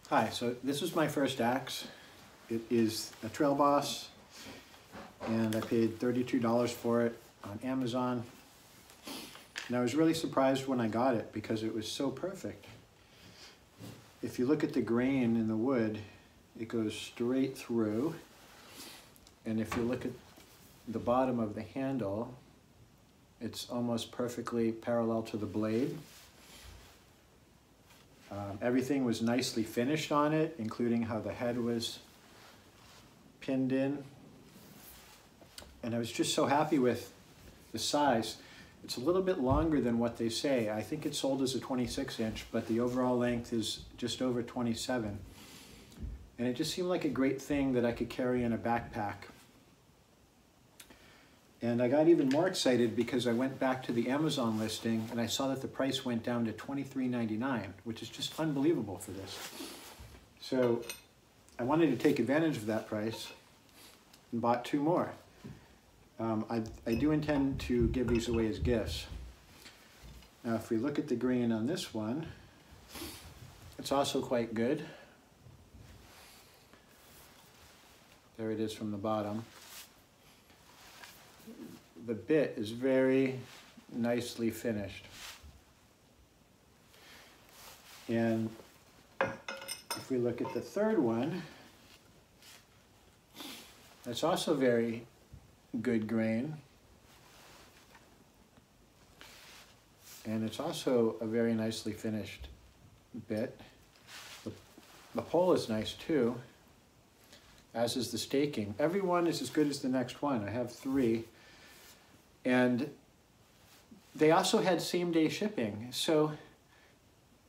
Hi, so this is my first axe. It is a Trail Boss, and I paid $32 for it on Amazon. And I was really surprised when I got it because it was so perfect. If you look at the grain in the wood, it goes straight through. And if you look at the bottom of the handle, it's almost perfectly parallel to the blade. Everything was nicely finished on it, including how the head was pinned in. And I was just so happy with the size. It's a little bit longer than what they say. I think it's sold as a 26-inch, but the overall length is just over 27. And it just seemed like a great thing that I could carry in a backpack. And I got even more excited because I went back to the Amazon listing and I saw that the price went down to $23.99, which is just unbelievable for this. So I wanted to take advantage of that price and bought two more. I do intend to give these away as gifts. Now, if we look at the grain on this one, it's also quite good. There it is from the bottom. The bit is very nicely finished. And if we look at the third one, that's also very good grain. And it's also a very nicely finished bit. The pole is nice too, as is the staking. Every one is as good as the next one. I have three. And they also had same-day shipping, so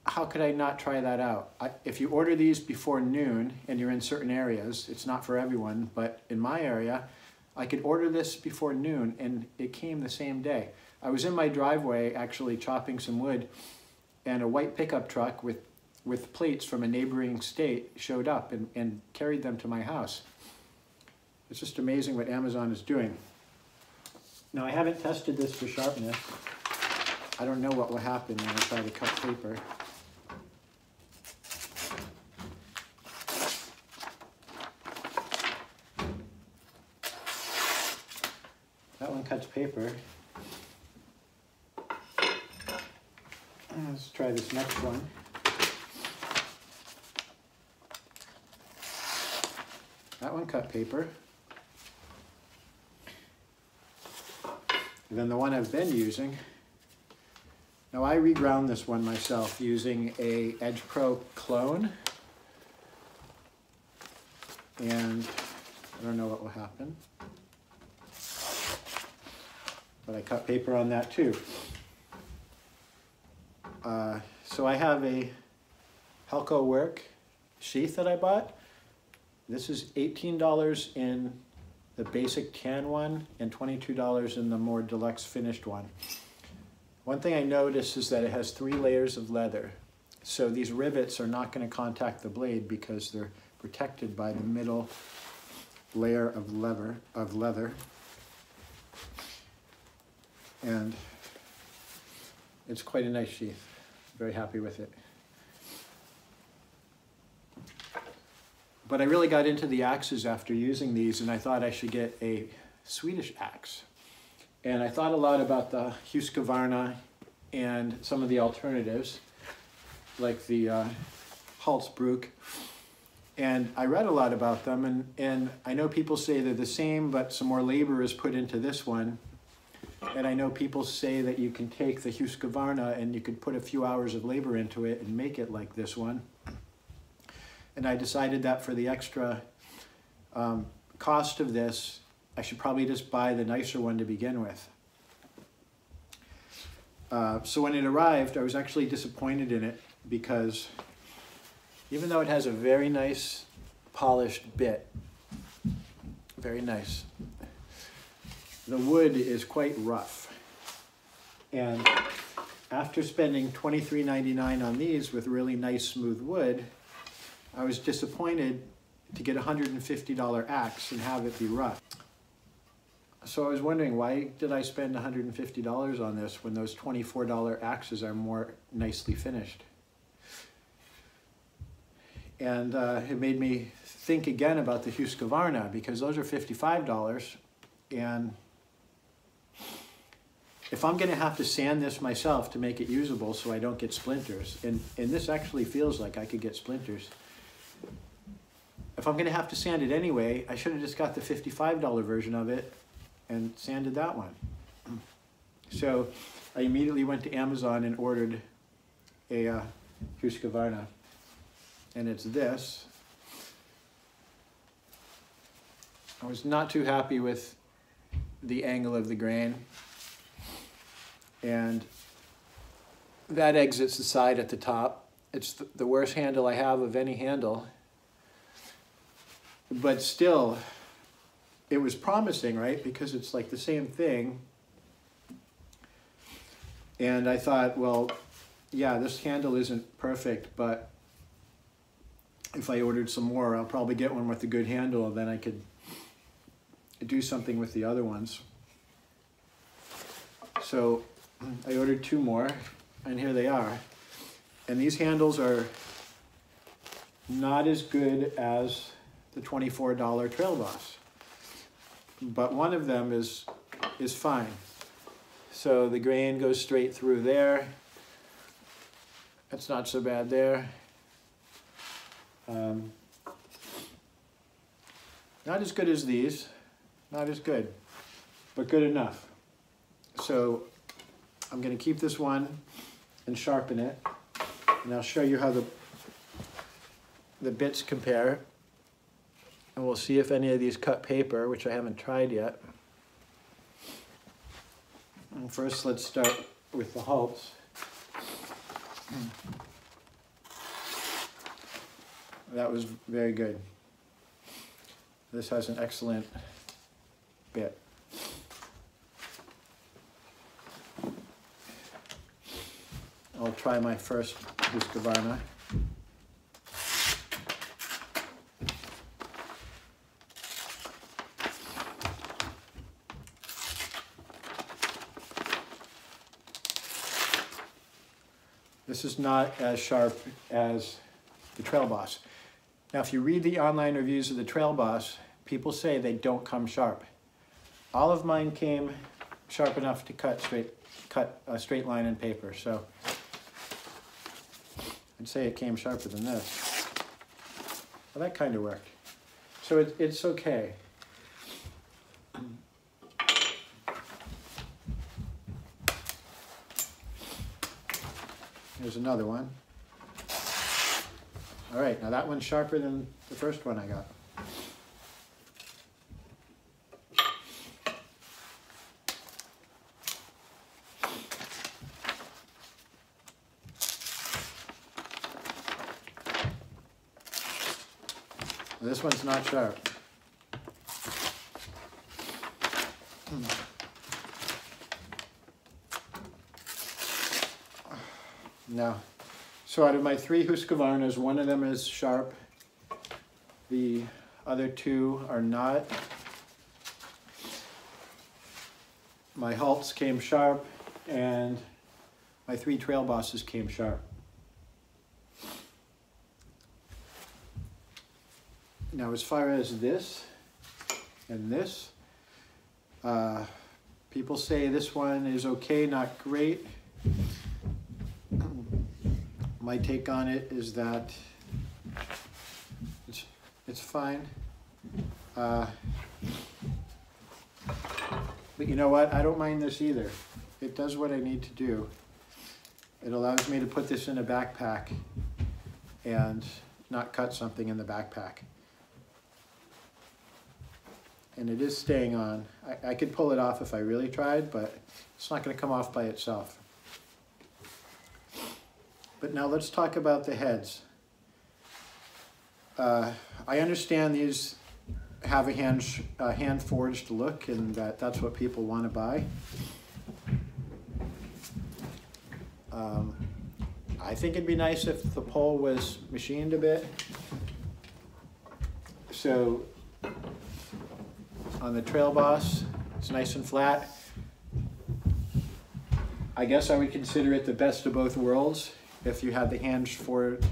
how could I not try that out? If you order these before noon and you're in certain areas, it's not for everyone, but in my area, I could order this before noon and it came the same day. I was in my driveway actually chopping some wood, and a white pickup truck with plates from a neighboring state showed up and carried them to my house. It's just amazing what Amazon is doing. Now, I haven't tested this for sharpness. I don't know what will happen when I try to cut paper. That one cuts paper. Let's try this next one. That one cut paper. And then the one I've been using, now I reground this one myself using a Edge Pro clone, and I don't know what will happen, but I cut paper on that too. So I have a Helco Work sheath that I bought. This is $18 in the basic tan one and $22 in the more deluxe finished one. One thing I noticed is that it has 3 layers of leather. So these rivets are not going to contact the blade because they're protected by the middle layer of leather. And it's quite a nice sheath. Very happy with it. But I really got into the axes after using these, and I thought I should get a Swedish axe. And I thought a lot about the Husqvarna and some of the alternatives, like the Hults Bruk. And I read a lot about them, and I know people say they're the same, but some more labor is put into this one. And I know people say that you can take the Husqvarna and you could put a few hours of labor into it and make it like this one. And I decided that for the extra cost of this, I should probably just buy the nicer one to begin with. So when it arrived, I was actually disappointed in it because even though it has a very nice polished bit, very nice, the wood is quite rough. And after spending $23.99 on these with really nice smooth wood, I was disappointed to get a $150 axe and have it be rough. So I was wondering, why did I spend $150 on this when those $24 axes are more nicely finished? And it made me think again about the Husqvarna, because those are $55. And if I'm gonna have to sand this myself to make it usable so I don't get splinters, and this actually feels like I could get splinters. If I'm gonna have to sand it anyway, I should have just got the $55 version of it and sanded that one. So I immediately went to Amazon and ordered a Husqvarna, and it's this. I was not too happy with the angle of the grain, and that exits the side at the top. It's the worst handle I have of any handle, but still it was promising, right? Because it's like the same thing. And I thought, well, yeah, this handle isn't perfect, but if I ordered some more, I'll probably get one with a good handle, and then I could do something with the other ones. So I ordered 2 more, and here they are. And these handles are not as good as the $24 Trail Boss, but one of them is fine. So the grain goes straight through there. That's not so bad there. Not as good as these, not as good, but good enough. So I'm going to keep this one and sharpen it, and I'll show you how the bits compare, and we'll see if any of these cut paper, which I haven't tried yet. And first, let's start with the Hults. That was very good. This has an excellent bit. I'll try my first Husqvarna. This is not as sharp as the Trail Boss. Now, if you read the online reviews of the Trail Boss, people say they don't come sharp. All of mine came sharp enough to cut a straight line in paper, so I'd say it came sharper than this. Well, that kind of worked. So it's okay. Here's another one. All right, now that one's sharper than the first one I got. This one's not sharp. No. So out of my 3 Husqvarnas, one of them is sharp. The other 2 are not. My Hults came sharp, and my 3 Trail Bosses came sharp. Now, as far as this and this, people say this one is okay, not great. My take on it is that it's fine. But you know what? I don't mind this either. It does what I need to do. It allows me to put this in a backpack and not cut something in the backpack. And it is staying on. I could pull it off if I really tried, but it's not going to come off by itself. But now let's talk about the heads. I understand these have a hand-forged look, and that's what people want to buy. I think it'd be nice if the pole was machined a bit. So on the Trail Boss, it's nice and flat. I guess I would consider it the best of both worlds if you had the hand-forged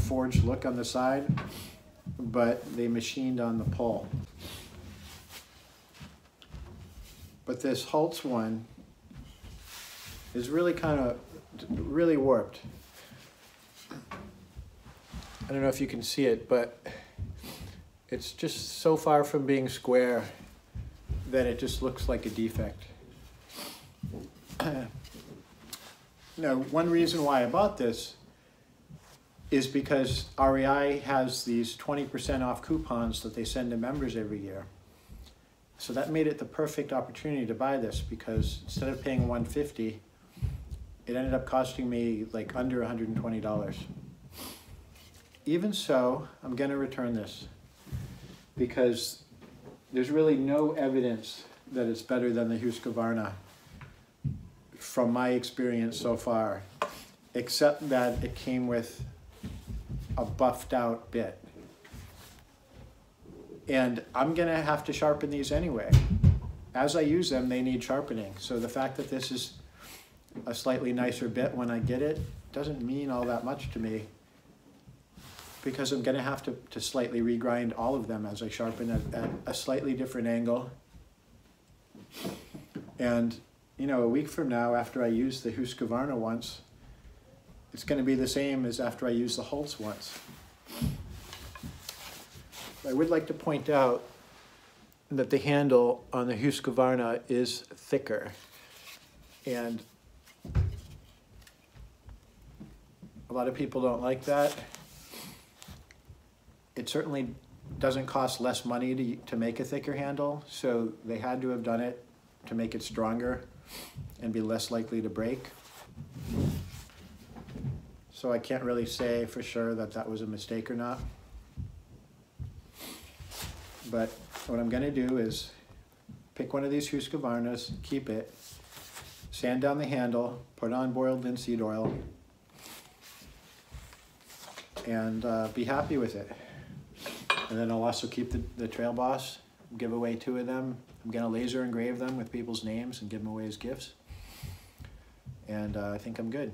forged look on the side, but they machined on the pole. But this Hults one is really really warped. I don't know if you can see it, but it's just so far from being square that it just looks like a defect. Now, one reason why I bought this is because REI has these 20% off coupons that they send to members every year. So that made it the perfect opportunity to buy this, because instead of paying $150, it ended up costing me like under $120. Even so, I'm gonna return this because there's really no evidence that it's better than the Husqvarna from my experience so far, except that it came with a buffed out bit. And I'm gonna have to sharpen these anyway. As I use them, they need sharpening. So the fact that this is a slightly nicer bit when I get it doesn't mean all that much to me, because I'm gonna have to slightly regrind all of them as I sharpen at a slightly different angle. And you know, a week from now, after I use the Husqvarna once, it's gonna be the same as after I use the Hults once. I would like to point out that the handle on the Husqvarna is thicker, and a lot of people don't like that. It certainly doesn't cost less money to make a thicker handle, so they had to have done it to make it stronger and be less likely to break. So I can't really say for sure that that was a mistake or not. But what I'm gonna do is pick one of these Husqvarnas, keep it, sand down the handle, put on boiled linseed oil, and be happy with it. And then I'll also keep the Trail Boss, give away 2 of them. I'm gonna laser engrave them with people's names and give them away as gifts. And I think I'm good.